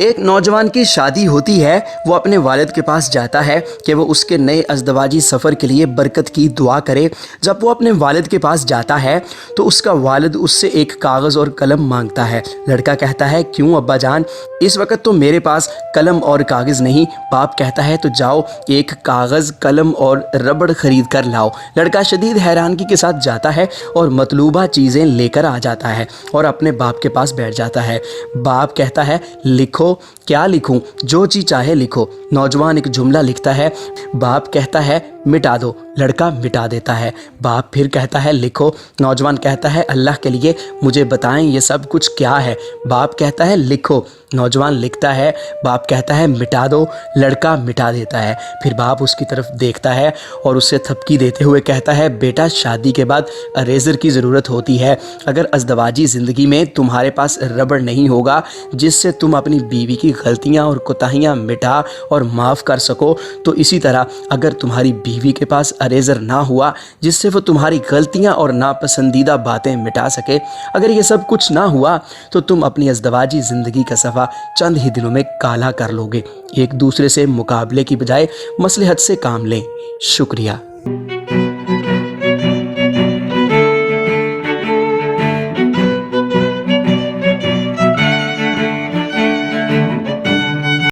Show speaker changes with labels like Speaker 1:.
Speaker 1: ایک نوجوان کی شادی ہوتی ہے، وہ اپنے والد کے پاس جاتا ہے کہ وہ اس کے نئے ازدواجی سفر کے لیے برکت کی دعا کرے۔ جب وہ اپنے والد کے پاس جاتا ہے تو اس کا والد اس سے ایک کاغذ اور قلم مانگتا ہے۔ لڑکا کہتا ہے، کیوں ابا جان، اس وقت تو میرے پاس قلم اور کاغذ نہیں۔ باپ کہتا ہے، تو جاؤ ایک کاغذ، قلم اور ربڑ خرید کر لاؤ۔ لڑکا شدید حیرانگی کے ساتھ جاتا ہے اور مطلوبہ چیزیں لے کر آ جاتا ہے اور اپنے باپ کے پاس بیٹھ جاتا ہے۔ باپ کہتا ہے، لکھو۔ کیا لکھوں؟ جو چیز چاہے لکھو۔ نوجوان ایک جملہ لکھتا ہے۔ باپ کہتا ہے، مٹا دو۔ لڑکا مٹا دیتا ہے۔ باپ پھر کہتا ہے، لکھو۔ نوجوان کہتا ہے، اللہ کے لیے مجھے بتائیں یہ سب کچھ کیا ہے؟ باپ کہتا ہے، لکھو۔ نوجوان لکھتا ہے۔ باپ کہتا ہے، مٹا دو۔ لڑکا مٹا دیتا ہے۔ پھر باپ اس کی طرف دیکھتا ہے اور اسے تھپکی دیتے ہوئے کہتا ہے، بیٹا شادی کے بعد اریزر کی ضرورت ہوتی ہے۔ اگر ازدواجی زندگی میں تمہارے پاس ربڑ نہیں ہوگا جس سے تم اپنی بیوی کی غلطیاں اور کوتاہیاں مٹا اور معاف کر سکو، تو اسی طرح اگر تمہاری بیوی کے پاس اریزر نہ ہوا جس سے وہ تمہاری غلطیاں اور ناپسندیدہ باتیں مٹا سکے، اگر یہ سب کچھ نہ ہوا تو تم اپنی ازدواجی زندگی کا صفحہ چند ہی دنوں میں کالا کر لو گے۔ ایک دوسرے سے مقابلے کی بجائے مصلحت سے کام لیں۔ شکریہ۔